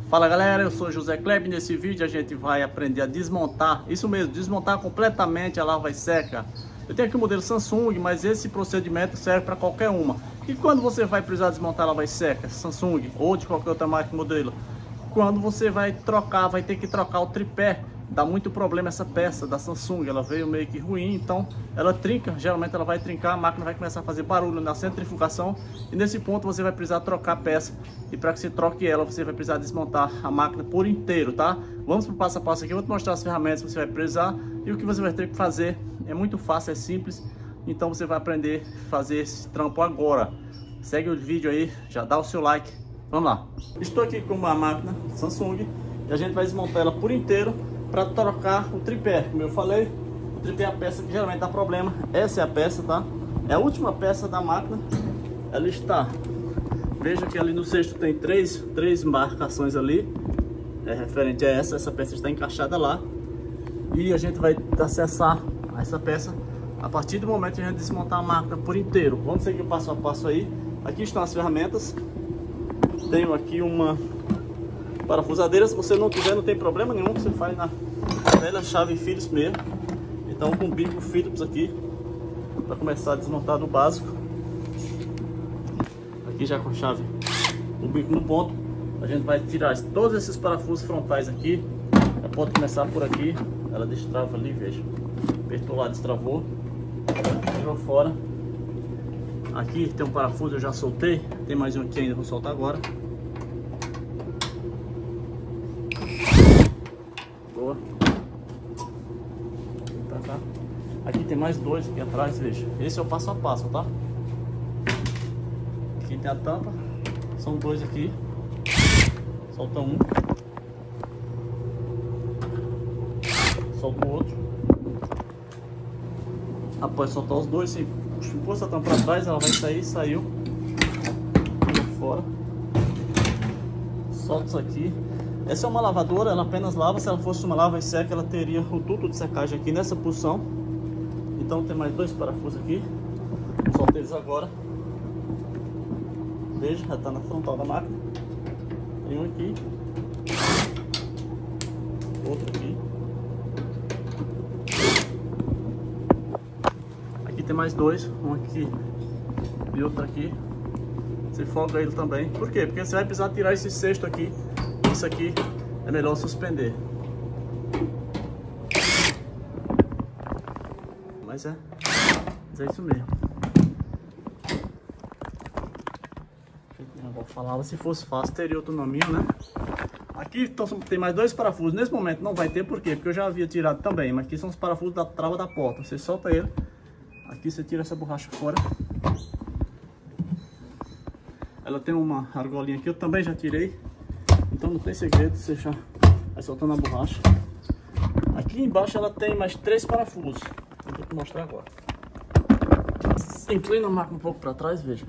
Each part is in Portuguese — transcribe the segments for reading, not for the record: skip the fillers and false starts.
Fala galera, eu sou José Kleber. Nesse vídeo a gente vai aprender a desmontar, isso mesmo, desmontar completamente a lava seca. Eu tenho aqui o modelo Samsung, mas esse procedimento serve para qualquer uma. E quando você vai precisar desmontar a lava seca, Samsung ou de qualquer outra marca e modelo? Quando você vai trocar, vai ter que trocar o tripé. Dá muito problema essa peça da Samsung, ela veio meio que ruim, então ela trinca, geralmente ela vai trincar, a máquina vai começar a fazer barulho na centrifugação e nesse ponto você vai precisar trocar a peça. E para que você troque ela, você vai precisar desmontar a máquina por inteiro, tá? Vamos para o passo a passo aqui, eu vou te mostrar as ferramentas que você vai precisar e o que você vai ter que fazer. É muito fácil, é simples, então você vai aprender a fazer esse trampo agora. Segue o vídeo aí, já dá o seu like, vamos lá. Estou aqui com uma máquina Samsung e a gente vai desmontar ela por inteiro para trocar o tripé. Como eu falei, o tripé é a peça que geralmente dá problema. Essa é a peça, tá? É a última peça da máquina. Ela está, veja que ali no cesto tem três marcações ali, referente a essa peça está encaixada lá. E a gente vai acessar essa peça a partir do momento que a gente desmontar a máquina por inteiro. Vamos seguir o passo a passo aí. Aqui estão as ferramentas. Tenho aqui uma parafusadeira, se você não tiver, não tem problema nenhum, você faz na velha chave Phillips mesmo. Então com bico Phillips aqui, para começar a desmontar do básico. Aqui já com a chave, o bico no ponto, a gente vai tirar todos esses parafusos frontais aqui. Já pode começar por aqui, ela destrava ali, veja. Apertou lá, destravou, tirou fora. Aqui tem um parafuso, eu já soltei, tem mais um aqui ainda, vou soltar agora. Aqui tem mais dois aqui atrás, veja. Esse é o passo a passo, tá? Aqui tem a tampa. São dois aqui. Solta um. Solta o outro. Após soltar os dois, se puxa a tampa para trás, ela vai sair, saiu. Fora. Solta isso aqui. Essa é uma lavadora, ela apenas lava. Se ela fosse uma lava seca, ela teria o duto de secagem aqui nessa posição. Então tem mais dois parafusos aqui. Soltei eles agora. Veja, já está na frontal da máquina. Tem um aqui. Outro aqui. Aqui tem mais dois. Um aqui e outro aqui. Você folga ele também. Por quê? Porque você vai precisar tirar esse cesto aqui. Isso aqui é melhor suspender. Mas é isso mesmo. Eu falava, se fosse fácil teria outro nominho, né? Aqui então, tem mais dois parafusos. Nesse momento não vai ter, por quê? Porque eu já havia tirado também. Mas aqui são os parafusos da trava da porta. Você solta ele. Aqui você tira essa borracha fora. Ela tem uma argolinha aqui, eu também já tirei. Então não tem segredo, você já vai soltando a borracha. Aqui embaixo ela tem mais três parafusos. Vou te mostrar agora. Inclina a máquina um pouco para trás, veja.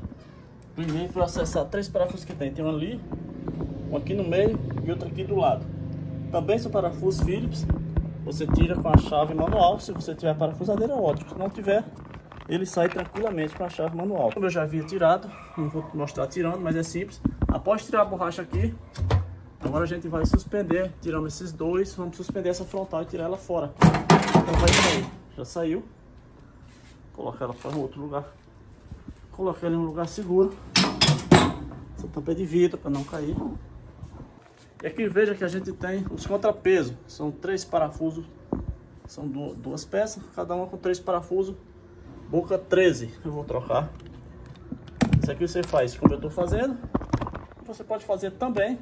Inclinei para acessar três parafusos que tem. Tem um ali, um aqui no meio e outro aqui do lado. Também são parafusos Phillips. Você tira com a chave manual. Se você tiver parafusadeira, ótimo. Se não tiver, ele sai tranquilamente com a chave manual. Como eu já havia tirado, não vou mostrar tirando, mas é simples. Após tirar a borracha aqui, agora a gente vai suspender, tirando esses dois. Vamos suspender essa frontal e tirar ela fora. Então vai sair. Já saiu. Coloca ela para outro lugar. Coloca ela em um lugar seguro. Essa tampa é de vidro para não cair. E aqui veja que a gente tem os contrapesos. São três parafusos. São duas peças, cada uma com três parafusos. Boca 13. Eu vou trocar. Isso aqui você faz como eu estou fazendo. Você pode fazer também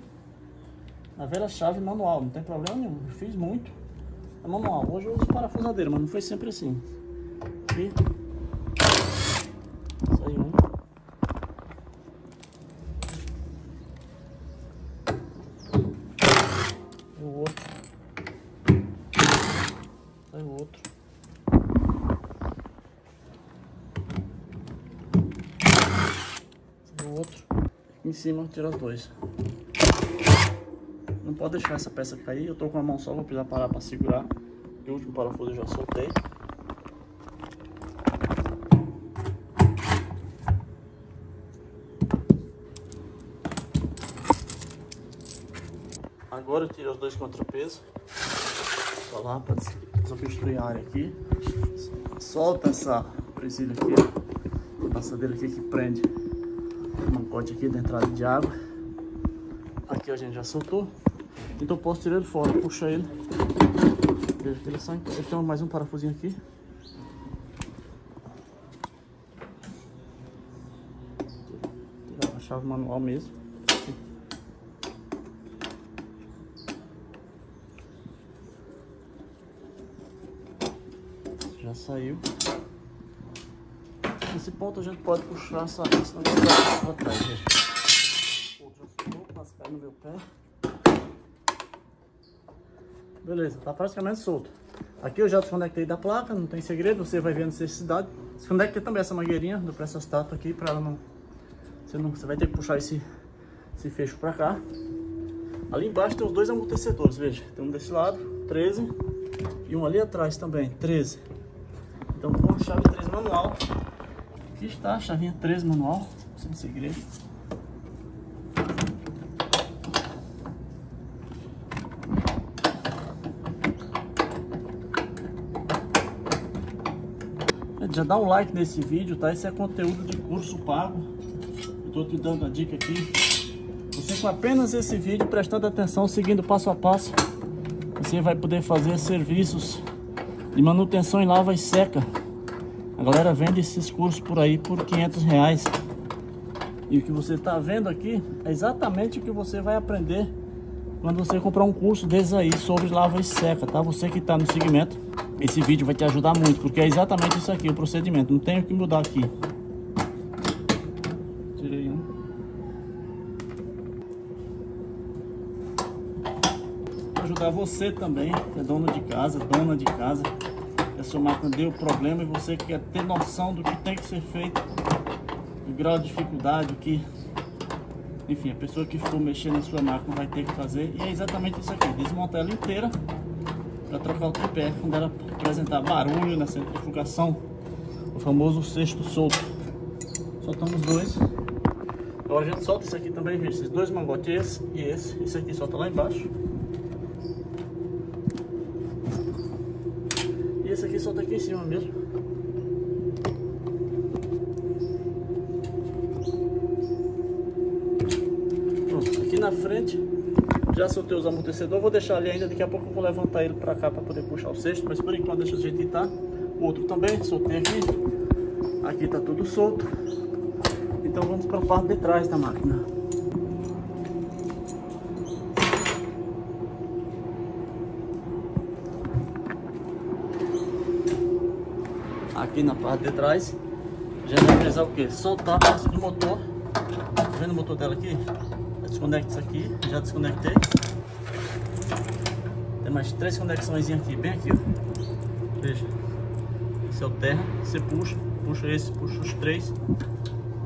na velha chave manual. Não tem problema nenhum. Eu fiz muito. É manual. Hoje eu uso parafusadeira, mas não foi sempre assim. Aqui. Saiu um. E o outro. Saiu outro. Saiu outro. Aqui em cima tira os dois. Não pode deixar essa peça cair. Eu tô com a mão só, vou precisar parar para segurar. O último parafuso eu já soltei. Agora eu tiro os dois contrapesos. Só lá para desobstruir a área aqui. Solta essa presilha aqui, ó. A passadeira aqui que prende o mancote aqui da entrada de água. Aqui a gente já soltou. Então eu posso tirar ele fora, puxa ele. Veja que ele sai. Ele tem mais um parafusinho aqui. Tirar a chave manual mesmo. Já saiu. Nesse ponto a gente pode puxar essa negócio para trás. Veja. O outro já soltou, quase cai no meu pé. Beleza, tá praticamente solto. Aqui eu já desconectei da placa, não tem segredo, você vai ver a necessidade. Desconectei também essa mangueirinha do pressostato aqui para ela não. Você vai ter que puxar esse fecho para cá. Ali embaixo tem os dois amortecedores, veja. Tem um desse lado, 13, e um ali atrás também, 13. Então com a chave 13 manual. Aqui está a chavinha 13 manual, sem segredo. Já dá um like nesse vídeo, tá? Esse é conteúdo de curso pago. Eu tô te dando a dica aqui. Você com apenas esse vídeo, prestando atenção, seguindo passo a passo, você vai poder fazer serviços de manutenção em lava e seca. A galera vende esses cursos por aí por R$500. E o que você está vendo aqui é exatamente o que você vai aprender quando você comprar um curso desses aí sobre lava e seca, tá? Você que está no segmento, esse vídeo vai te ajudar muito, porque é exatamente isso aqui, o procedimento. Não tem o que mudar aqui. Tirei um. Vai ajudar você também, que é dono de casa, dona de casa. A sua máquina deu problema e você quer ter noção do que tem que ser feito, o grau de dificuldade que, enfim, a pessoa que for mexer na sua máquina vai ter que fazer. E é exatamente isso aqui, desmontar ela inteira para trocar o tripé quando ela apresentar barulho na centrifugação, o famoso cesto solto. Soltamos dois. Agora a gente solta isso aqui também, veja, esses dois mangotes, esse e esse aqui solta lá embaixo. Esse aqui solta aqui em cima mesmo. Pronto, aqui na frente já soltei os amortecedores. Vou deixar ali ainda, daqui a pouco eu vou levantar ele pra cá pra poder puxar o cesto, mas por enquanto deixa o jeito que tá. O outro também, soltei aqui. Aqui tá tudo solto. Então vamos para a parte de trás da máquina. Aqui na parte de trás, a gente vai precisar o que? Soltar a parte do motor. Tá vendo o motor dela aqui? Eu desconecto isso aqui, já desconectei. Tem mais 3 conexões aqui, bem aqui, ó. Veja, esse é o terra, você puxa esse, puxa os 3.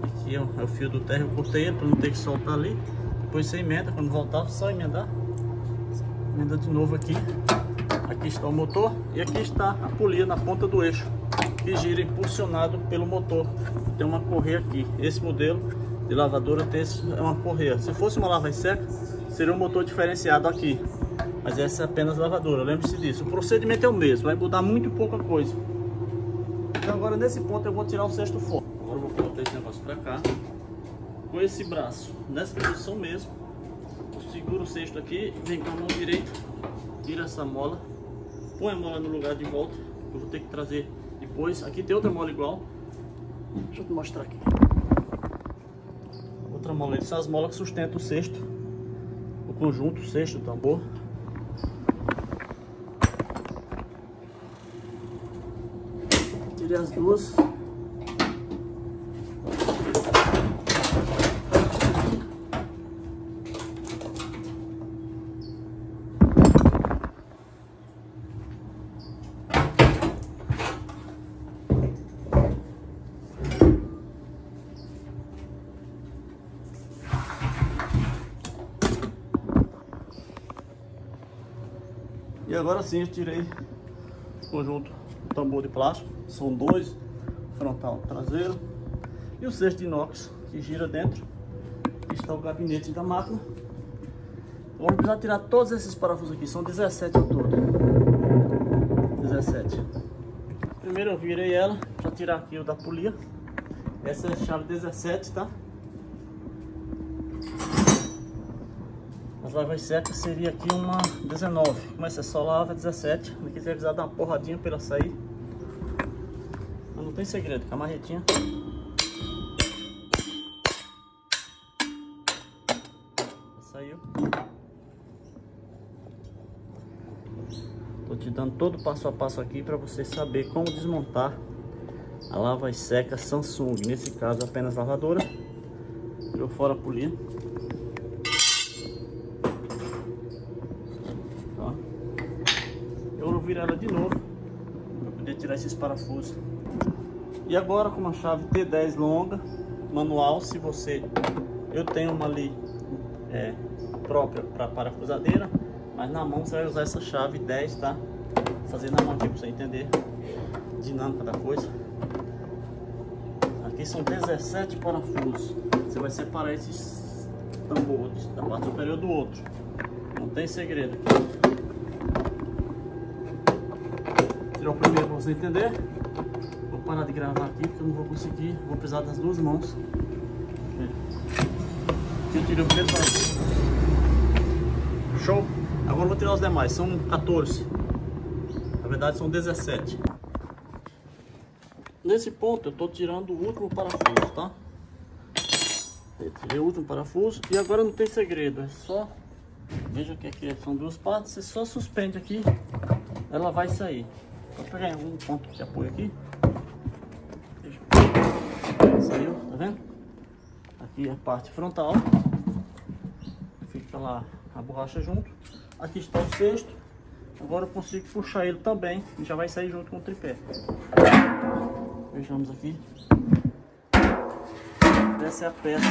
Aqui ó, é o fio do terra, eu cortei ele para não ter que soltar ali. Depois você emenda, quando voltar, só emendar. Emenda de novo aqui. Aqui está o motor e aqui está a polia na ponta do eixo, que gira impulsionado pelo motor. Tem uma correia aqui. Esse modelo de lavadora tem uma correia. Se fosse uma lava e seca, seria um motor diferenciado aqui. Mas essa é apenas lavadora, lembre-se disso. O procedimento é o mesmo, vai mudar muito pouca coisa. Então agora nesse ponto eu vou tirar o cesto fora. Agora eu vou colocar esse negócio pra cá. Com esse braço nessa posição mesmo, eu seguro o cesto aqui, vem com a mão direita, tira essa mola, põe a mola no lugar de volta. Eu vou ter que trazer depois. Aqui tem outra mola igual. Deixa eu te mostrar aqui. Outra mola, essas são as molas que sustentam o cesto, o conjunto, o cesto, o tambor. Tirei as duas. E agora sim eu tirei o conjunto do tambor de plástico. São dois, frontal, traseiro, e o cesto de inox que gira dentro. Aqui está o gabinete da máquina. Vou precisar tirar todos esses parafusos aqui, são 17 ao todo. 17. Primeiro eu virei ela para tirar aqui o da polia. Essa é a chave 17, tá? As lavas secas seria aqui uma 19. Como essa é só lava 17. Se quiser precisar dar uma porradinha para ela sair. Mas não tem segredo, com a marretinha. Saiu. Tô te dando todo o passo a passo aqui para você saber como desmontar a lava seca Samsung. Nesse caso apenas lavadora. Tirou fora a polia. Tá. Eu vou virar ela de novo para poder tirar esses parafusos. E agora com uma chave T10 longa, manual, se você... Eu tenho uma ali própria para parafusadeira, mas na mão você vai usar essa chave 10, tá? Vou fazer na mão aqui para você entender a dinâmica da coisa. Aqui são 17 parafusos. Você vai separar esses tambores da parte superior do outro. Não tem segredo aqui. Tirar o primeiro para você entender. Vou parar de gravar aqui porque eu não vou conseguir. Vou precisar das duas mãos. Eu tirei o primeiro parafuso. Show! Agora eu vou tirar os demais. São 14. Na verdade são 17. Nesse ponto eu estou tirando o último parafuso, tá? Eu tirei o último parafuso e agora não tem segredo. É só... Veja que aqui são duas partes. Você só suspende aqui. Ela vai sair. Vou pegar um ponto de apoio aqui. Saiu, tá vendo? Aqui é a parte frontal. Fica lá a borracha junto. Aqui está o cesto. Agora eu consigo puxar ele também e já vai sair junto com o tripé. Fechamos aqui. Essa é a peça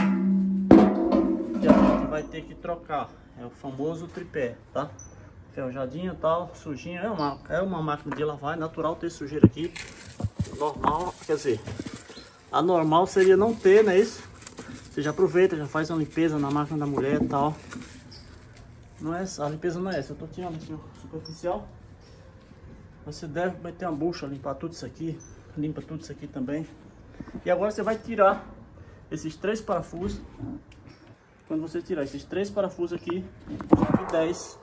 que a gente vai ter que trocar. É o famoso tripé, tá? Ferrujadinha e tal, sujinha. É uma máquina de lavar, é natural ter sujeira aqui. Normal, quer dizer, a normal seria não ter, não é isso? Você já aproveita, já faz uma limpeza na máquina da mulher e tal. Não é essa, a limpeza não é essa. Eu tô tirando aqui o superficial. Você deve meter uma bucha, limpar tudo isso aqui. Limpa tudo isso aqui também. E agora você vai tirar esses 3 parafusos. Quando você tirar esses 3 parafusos aqui, chave 10.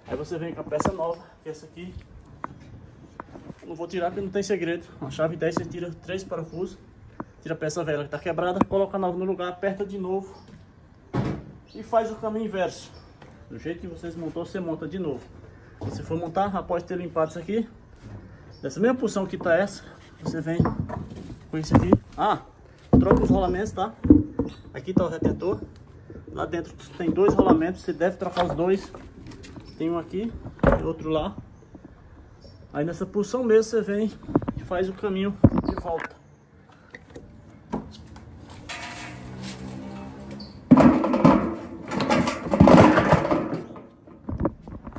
Aí você vem com a peça nova, que é essa aqui. Eu não vou tirar porque não tem segredo. A chave 10 você tira 3 parafusos. Tira a peça velha que está quebrada, coloca a nova no lugar, aperta de novo. E faz o caminho inverso. Do jeito que você montou, você monta de novo. Se você for montar, após ter limpado isso aqui, dessa mesma posição que está essa, você vem com isso aqui. Troca os rolamentos, tá? Aqui está o retentor. Lá dentro tem 2 rolamentos, você deve trocar os 2. Tem um aqui e outro lá. Aí nessa posição mesmo você vem e faz o caminho de volta.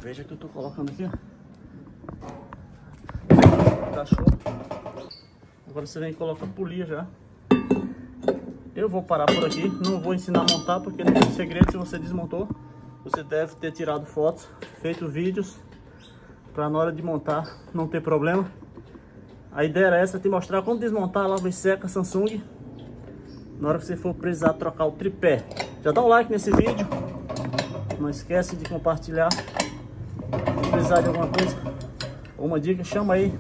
Veja que eu tô colocando aqui, ó. Encaixou. Agora você vem e coloca a polia já. Eu vou parar por aqui, não vou ensinar a montar porque não tem segredo. Se você desmontou, você deve ter tirado fotos, feito vídeos, para na hora de montar não ter problema. A ideia era essa, te mostrar como desmontar a lava seca Samsung na hora que você for precisar trocar o tripé. Já dá um like nesse vídeo, não esquece de compartilhar. Se precisar de alguma coisa, uma dica, chama aí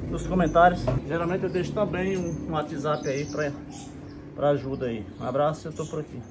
nos comentários. Geralmente eu deixo também um WhatsApp aí para ajuda aí. Um abraço, eu tô por aqui.